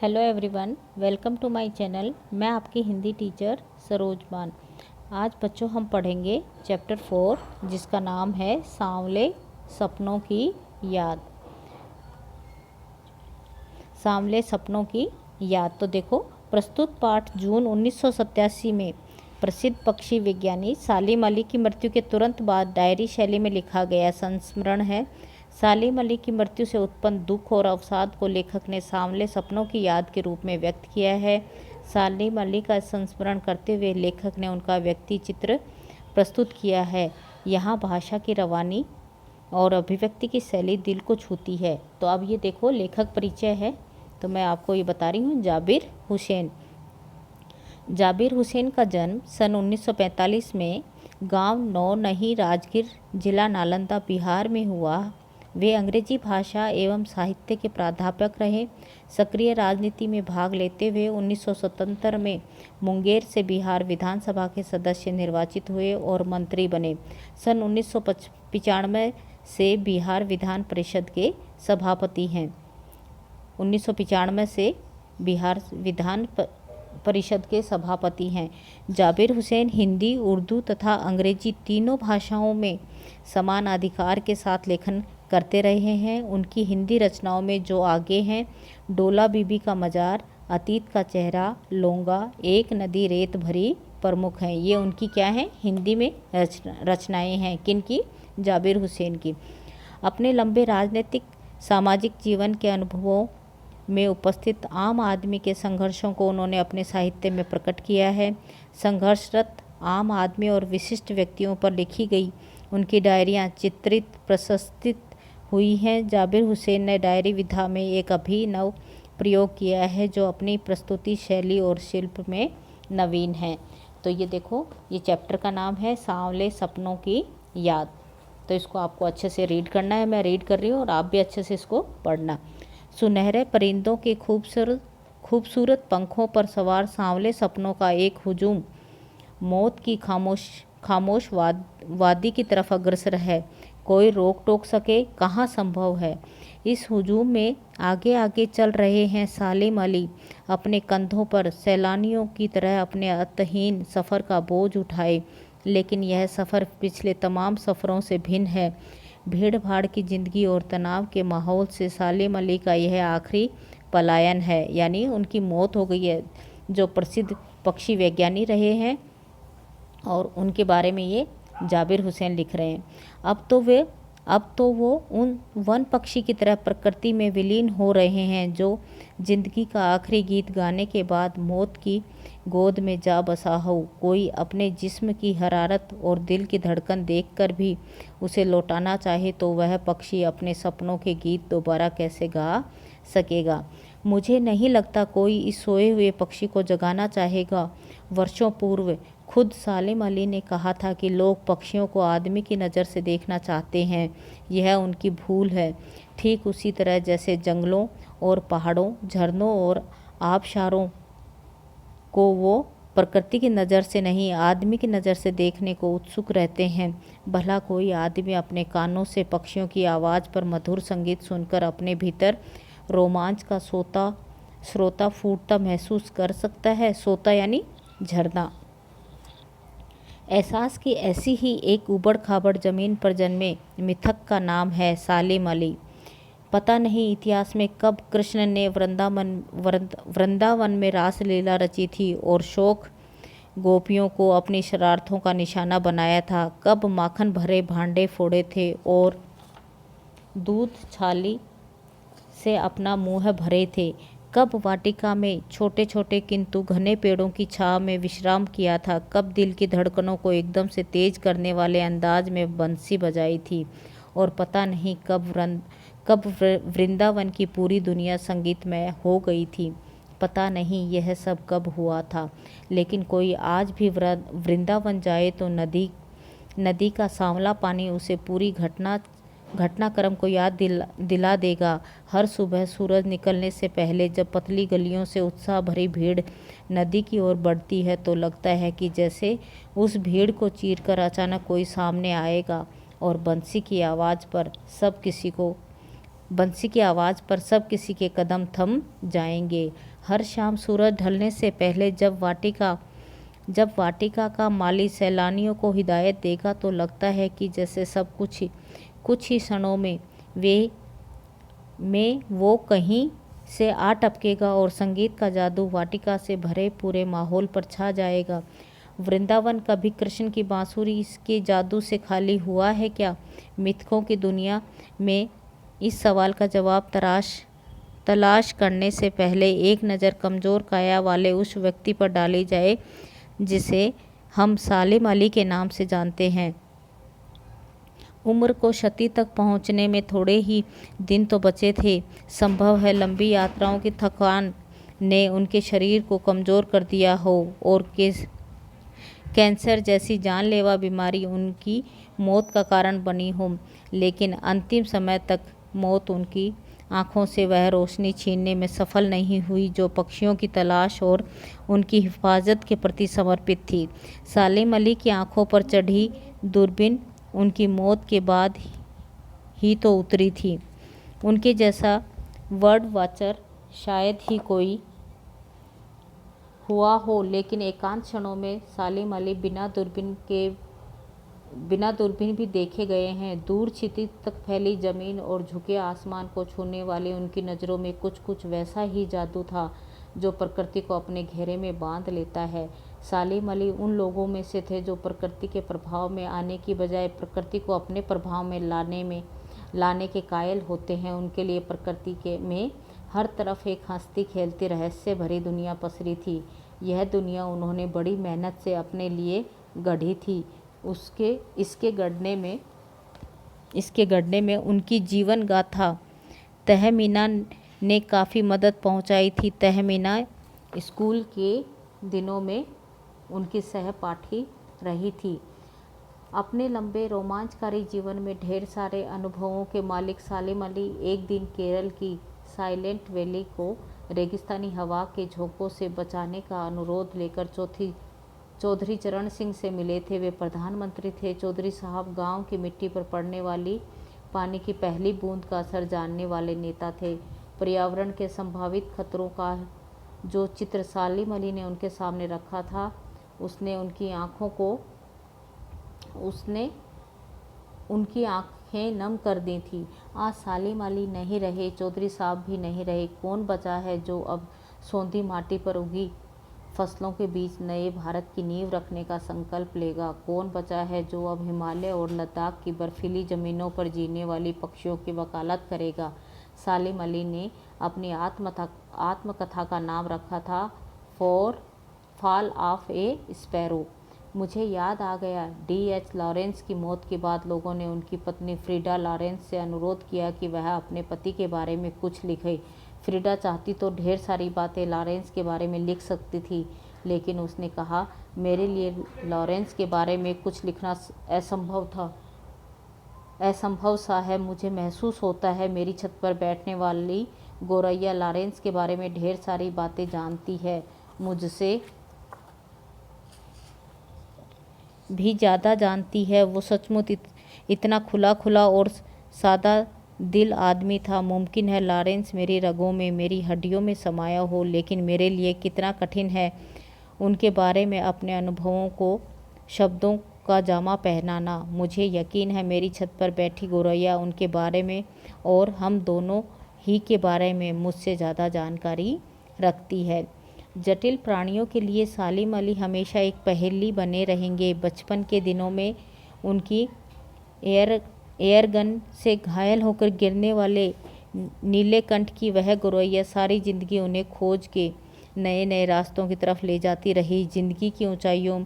Hello everyone, welcome to my channel. मैं आपकी Hindi teacher Saroj बान। आज बच्चों हम पढ़ेंगे चैप्टर 4 जिसका नाम है सांवले सपनों की याद। सांवले सपनों की याद। तो देखो, प्रस्तुत पाठ जून 1987 में प्रसिद्ध पक्षी विज्ञानी सालिम अली की मृत्यु के तुरंत बाद डायरी शैली में लिखा गया संस्मरण है। सालिम अली की मृत्यु से उत्पन्न दुख और अवसाद को लेखक ने सांवले सपनों की याद के रूप में व्यक्त किया है। सालिम अली का संस्मरण करते हुए लेखक ने उनका व्यक्ति चित्र प्रस्तुत किया है। यहाँ भाषा की रवानी और अभिव्यक्ति की शैली दिल को छूती है। तो अब ये देखो, लेखक परिचय है तो मैं आपको ये बता रही हूँ। जाबिर हुसैन। जाबिर हुसैन का जन्म सन 1945 में गांव नौनही, राजगीर, जिला नालंदा, बिहार में हुआ। वे अंग्रेजी भाषा एवं साहित्य के प्राध्यापक रहे। सक्रिय राजनीति में भाग लेते हुए 1977 में मुंगेर से बिहार विधानसभा के सदस्य निर्वाचित हुए और मंत्री बने। सन 1995 से बिहार विधान परिषद के सभापति हैं। 1995 से बिहार विधान परिषद के सभापति हैं। जाबिर हुसैन हिंदी, उर्दू तथा अंग्रेजी तीनों भाषाओं में समान अधिकार के साथ लेखन करते रहे हैं। उनकी हिंदी रचनाओं में जो आगे हैं: डोला बीबी का मज़ार, अतीत का चेहरा, लोंगा, एक नदी रेत भरी प्रमुख हैं। ये उनकी क्या हैं? हिंदी में रचनाएं हैं। किनकी? जाबिर हुसैन की। अपने लंबे राजनीतिक सामाजिक जीवन के अनुभवों में उपस्थित आम आदमी के संघर्षों को उन्होंने अपने साहित्य में प्रकट किया है। संघर्षरत आम आदमी और विशिष्ट व्यक्तियों पर लिखी गई उनकी डायरियाँ चित्रित प्रशस्तित हुई हैं। जाबिर हुसैन ने डायरी विधा में एक अभिनव प्रयोग किया है जो अपनी प्रस्तुति शैली और शिल्प में नवीन है। तो ये देखो, ये चैप्टर का नाम है सांवले सपनों की याद। तो इसको आपको अच्छे से रीड करना है। मैं रीड कर रही हूँ और आप भी अच्छे से इसको पढ़ना। सुनहरे परिंदों के खूबसूरत पंखों पर सवार सांवले सपनों का एक हुजूम मौत की खामोश वादी की तरफ अग्रसर है। कोई रोक टोक सके? कहाँ संभव है। इस हुजूम में आगे आगे चल रहे हैं सालिम अली, अपने कंधों पर सैलानियों की तरह अपने अंतहीन सफ़र का बोझ उठाए। लेकिन यह सफ़र पिछले तमाम सफ़रों से भिन्न है। भीड़ भाड़ की ज़िंदगी और तनाव के माहौल से सालिम अली का यह आखिरी पलायन है, यानी उनकी मौत हो गई है। जो प्रसिद्ध पक्षी वैज्ञानिक रहे हैं और उनके बारे में ये जाबिर हुसैन लिख रहे हैं। अब तो वो उन वन पक्षी की तरह प्रकृति में विलीन हो रहे हैं जो जिंदगी का आखिरी गीत गाने के बाद मौत की गोद में जा बसा हो। कोई अपने जिस्म की हरारत और दिल की धड़कन देखकर भी उसे लौटाना चाहे तो वह पक्षी अपने सपनों के गीत दोबारा कैसे गा सकेगा। मुझे नहीं लगता कोई इस सोए हुए पक्षी को जगाना चाहेगा। वर्षों पूर्व खुद सालिम अली ने कहा था कि लोग पक्षियों को आदमी की नज़र से देखना चाहते हैं। यह उनकी भूल है। ठीक उसी तरह जैसे जंगलों और पहाड़ों, झरनों और आबशारों को वो प्रकृति की नज़र से नहीं, आदमी की नज़र से देखने को उत्सुक रहते हैं। भला कोई आदमी अपने कानों से पक्षियों की आवाज़ पर मधुर संगीत सुनकर अपने भीतर रोमांच का स्रोता फूटता महसूस कर सकता है? सोता यानी झरना। एहसास की ऐसी ही एक उबड़ खाबड़ ज़मीन पर जन्मे मिथक का नाम है सालिम अली। पता नहीं इतिहास में कब कृष्ण ने वृंदावन में रासलीला रची थी और शौक गोपियों को अपनी शरारतों का निशाना बनाया था। कब माखन भरे भांडे फोड़े थे और दूध छाली से अपना मुँह भरे थे। कब वाटिका में छोटे छोटे किंतु घने पेड़ों की छाँव में विश्राम किया था। कब दिल की धड़कनों को एकदम से तेज करने वाले अंदाज में बंसी बजाई थी। और पता नहीं कब वृंदावन की पूरी दुनिया संगीतमय हो गई थी। पता नहीं यह सब कब हुआ था। लेकिन कोई आज भी वृंदावन जाए तो नदी का सांवला पानी उसे पूरी घटनाक्रम को याद दिला देगा। हर सुबह सूरज निकलने से पहले जब पतली गलियों से उत्साह भरी भीड़ नदी की ओर बढ़ती है तो लगता है कि जैसे उस भीड़ को चीरकर अचानक कोई सामने आएगा और बंसी की आवाज़ पर सब किसी के कदम थम जाएंगे। हर शाम सूरज ढलने से पहले जब वाटिका का माली सैलानियों को हिदायत देगा तो लगता है कि जैसे सब कुछ ही क्षणों में वो कहीं से आ टपकेगा और संगीत का जादू वाटिका से भरे पूरे माहौल पर छा जाएगा। वृंदावन कभी कृष्ण की बांसुरी इसके जादू से खाली हुआ है क्या? मिथकों की दुनिया में इस सवाल का जवाब तलाश करने से पहले एक नज़र कमज़ोर काया वाले उस व्यक्ति पर डाली जाए जिसे हम सालिम अली के नाम से जानते हैं। उम्र को शती तक पहुंचने में थोड़े ही दिन तो बचे थे। संभव है लंबी यात्राओं की थकान ने उनके शरीर को कमज़ोर कर दिया हो और कैंसर जैसी जानलेवा बीमारी उनकी मौत का कारण बनी हो, लेकिन अंतिम समय तक मौत उनकी आँखों से वह रोशनी छीनने में सफल नहीं हुई जो पक्षियों की तलाश और उनकी हिफाजत के प्रति समर्पित थी। सालिम अली की आँखों पर चढ़ी दूरबीन उनकी मौत के बाद ही तो उतरी थी। उनके जैसा वर्ड वॉचर शायद ही कोई हुआ हो, लेकिन एकांत क्षणों में सालिम अली बिना दूरबीन भी देखे गए हैं। दूर क्षितिज तक फैली जमीन और झुके आसमान को छूने वाली उनकी नज़रों में कुछ वैसा ही जादू था जो प्रकृति को अपने घेरे में बांध लेता है। सालिम अली उन लोगों में से थे जो प्रकृति के प्रभाव में आने की बजाय प्रकृति को अपने प्रभाव में लाने के कायल होते हैं। उनके लिए प्रकृति में हर तरफ एक हंसती खेलती रहस्य भरी दुनिया पसरी थी। यह दुनिया उन्होंने बड़ी मेहनत से अपने लिए गढ़ी थी। इसके गढ़ने में उनकी जीवन गाथा तहमीना ने काफ़ी मदद पहुंचाई थी। तहमीना स्कूल के दिनों में उनकी सहपाठी रही थी। अपने लंबे रोमांचकारी जीवन में ढेर सारे अनुभवों के मालिक सालिम अली एक दिन केरल की साइलेंट वैली को रेगिस्तानी हवा के झोंकों से बचाने का अनुरोध लेकर चौधरी चरण सिंह से मिले थे। वे प्रधानमंत्री थे। चौधरी साहब गांव की मिट्टी पर पड़ने वाली पानी की पहली बूंद का असर जानने वाले नेता थे। पर्यावरण के संभावित खतरों का जो चित्र सालिम अली ने उनके सामने रखा था उसने उनकी आंखें नम कर दी थी। आज सालिम अली नहीं रहे, चौधरी साहब भी नहीं रहे। कौन बचा है जो अब सौंधी माटी पर उगी फसलों के बीच नए भारत की नींव रखने का संकल्प लेगा? कौन बचा है जो अब हिमालय और लद्दाख की बर्फीली ज़मीनों पर जीने वाली पक्षियों की वकालत करेगा? सालिम अली ने अपनी आत्मकथा का नाम रखा था फॉल ऑफ ए स्पैरो। मुझे याद आ गया, D.H. लॉरेंस की मौत के बाद लोगों ने उनकी पत्नी फ्रीडा लॉरेंस से अनुरोध किया कि वह अपने पति के बारे में कुछ लिखे। फ्रीडा चाहती तो ढेर सारी बातें लॉरेंस के बारे में लिख सकती थी, लेकिन उसने कहा, मेरे लिए लॉरेंस के बारे में कुछ लिखना असंभव सा है। मुझे महसूस होता है मेरी छत पर बैठने वाली गोरैया लॉरेंस के बारे में ढेर सारी बातें जानती है, मुझसे भी ज़्यादा जानती है। वो सचमुच इतना खुला और सादा दिल आदमी था। मुमकिन है लॉरेंस मेरी रगों में, मेरी हड्डियों में समाया हो, लेकिन मेरे लिए कितना कठिन है उनके बारे में अपने अनुभवों को शब्दों का जामा पहनाना। मुझे यकीन है मेरी छत पर बैठी गोरैया उनके बारे में और हम दोनों ही के बारे में मुझसे ज़्यादा जानकारी रखती है। जटिल प्राणियों के लिए सालिम अली हमेशा एक पहेली बने रहेंगे। बचपन के दिनों में उनकी एयरगन से घायल होकर गिरने वाले नीलेकंठ की वह गोरैया सारी ज़िंदगी उन्हें खोज के नए रास्तों की तरफ ले जाती रही। ज़िंदगी की ऊंचाइयों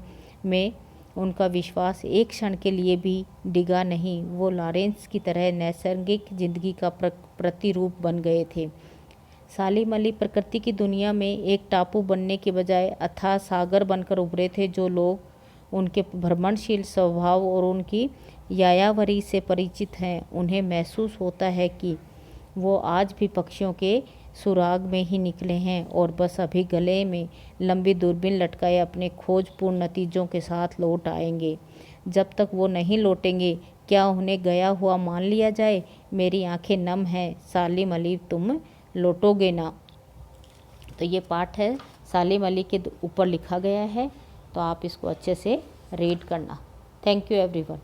में उनका विश्वास एक क्षण के लिए भी डिगा नहीं। वो लॉरेंस की तरह नैसर्गिक ज़िंदगी का प्रतिरूप बन गए थे। सालिम अली प्रकृति की दुनिया में एक टापू बनने के बजाय अथाह सागर बनकर उभरे थे। जो लोग उनके भ्रमणशील स्वभाव और उनकी यायावरी से परिचित हैं, उन्हें महसूस होता है कि वो आज भी पक्षियों के सुराग में ही निकले हैं और बस अभी गले में लंबी दूरबीन लटकाए अपने खोजपूर्ण नतीजों के साथ लौट आएंगे। जब तक वो नहीं लौटेंगे, क्या उन्हें गया हुआ मान लिया जाए? मेरी आंखें नम हैं सालिम अली, तुम लौटोगे ना? तो ये पाठ है, सालिम अली के ऊपर लिखा गया है, तो आप इसको अच्छे से रीड करना। Thank you everyone.